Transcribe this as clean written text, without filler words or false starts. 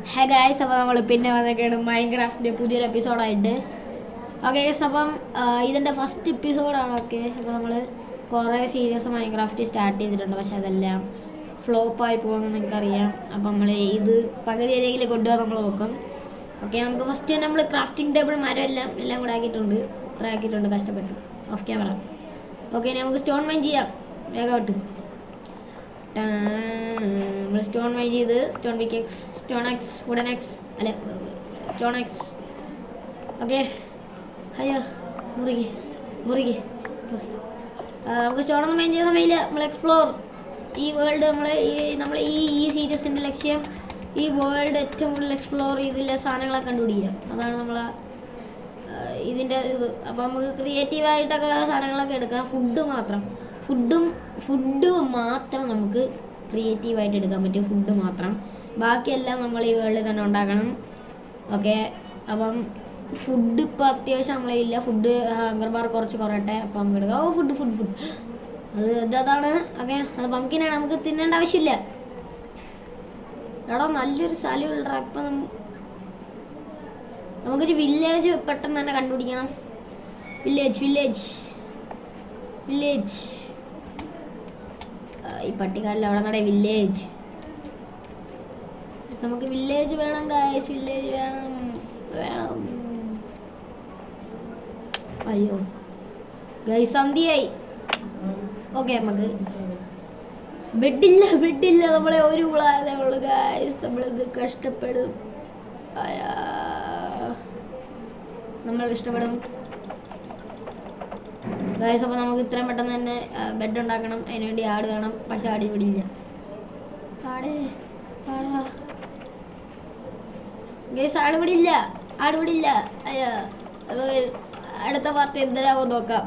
Hey guys, അപ്പോൾ നമ്മൾ പിന്നെ വന്നൊക്കെയാണ് മൈൻക്രാഫ്റ്റിൻ്റെ പുതിയൊരു എപ്പിസോഡായിട്ട്. ഓക്കെ ഗൈസ്, അപ്പം ഇതിൻ്റെ ഫസ്റ്റ് എപ്പിസോഡാണ്. ഓക്കെ, അപ്പോൾ നമ്മൾ കുറേ സീരീസ് മൈൻക്രാഫ്റ്റ് സ്റ്റാർട്ട് ചെയ്തിട്ടുണ്ട്, പക്ഷെ അതെല്ലാം ഫ്ലോപ്പായി പോകുമെന്ന് നിങ്ങൾക്കറിയാം. അപ്പം നമ്മൾ ഇത് പകുതി വരെയെങ്കിലും കൊണ്ടുപോകാൻ നമ്മൾ നോക്കും. ഓക്കെ, നമുക്ക് ഫസ്റ്റ് തന്നെ നമ്മൾ ക്രാഫ്റ്റിംഗ് ടേബിൾ മരം എല്ലാം കൂടെ ആക്കിയിട്ടുണ്ട്. ഇത്ര ആക്കിയിട്ടുണ്ട് കഷ്ടപ്പെട്ടു ഓഫ് ക്യാമറ. ഓക്കെ, നമുക്ക് സ്റ്റോൺ മൈൻ ചെയ്യാം വേഗമായിട്ട്. നമ്മൾ സ്റ്റോൺ മൈൻ ചെയ്ത് stone pickaxe, stone axe, wooden axe, അല്ല സ്റ്റോൺ എക്സ്. ഓക്കെ, അയ്യോ മുറുകെ നമുക്ക് സ്റ്റോണൊന്നും മൈൻ ചെയ്യാൻ സമയമില്ല. നമ്മൾ എക്സ്പ്ലോർ ഈ വേൾഡ്. നമ്മൾ ഈ സീരീസിൻ്റെ ലക്ഷ്യം ഈ വേൾഡ് ഏറ്റവും കൂടുതൽ എക്സ്പ്ലോർ ചെയ്തില്ല സാധനങ്ങളൊക്കെ കണ്ടുപിടിക്കുക. അതാണ് നമ്മളെ ഇതിൻ്റെ ഇത്. അപ്പോൾ നമുക്ക് ക്രിയേറ്റീവായിട്ടൊക്കെ സാധനങ്ങളൊക്കെ എടുക്കാം. ഫുഡ് മാത്രം നമുക്ക് ക്രിയേറ്റീവായിട്ട് എടുക്കാൻ പറ്റും. ഫുഡ് മാത്രം, ബാക്കിയെല്ലാം നമ്മൾ ഈ വേൾഡിൽ തന്നെ ഉണ്ടാക്കണം. ഓക്കെ, അപ്പം ഫുഡ് ഇപ്പോൾ അത്യാവശ്യം നമ്മളില്ല. ഫുഡ് ഹങ്കർ ബാർ കുറച്ച് കുറയട്ടെ, അപ്പം നമുക്ക് എടുക്കാം. ഓ ഫുഡ് അതാണ്. ഓക്കെ, അത് പംകിനാണ്, നമുക്ക് തിന്നേണ്ട ആവശ്യമില്ല. എടാ നല്ലൊരു സ്ഥലമുള്ള. ഇപ്പം നമുക്കൊരു വില്ലേജ് പെട്ടെന്ന് തന്നെ കണ്ടുപിടിക്കണം. വില്ലേജ് ഈ പട്ടിക്കാട്ടിൽ അവിടെ നട വില്ലേജ്. നമുക്ക് വില്ലേജ് വേണം ഗായ്സ്, വില്ലേജ് വേണം. അയ്യോ ഗൈസ്, സന്ധ്യയായി. ഓക്കെ, നമുക്ക് ബെഡില്ല. നമ്മളെ ഒരു ഉള്ളതേ ഉള്ളൂ ഗൈസ്. നമ്മളിത് കഷ്ടപ്പെടും, നമ്മൾ ഇഷ്ടപ്പെടും ഗൈസ്. അപ്പോൾ നമുക്ക് ഇത്രയും പെട്ടെന്ന് തന്നെ ബെഡ് ഉണ്ടാക്കണം. അതിനുവേണ്ടി ആട് വേണം, പക്ഷെ ആട് ഇവിടെ ഇല്ല. ഗൈസ്, ആട് ഇവിടെ ഇല്ല. അയ്യോ, അടുത്ത പാർട്ടി എന്തിനാവോ നോക്കാം.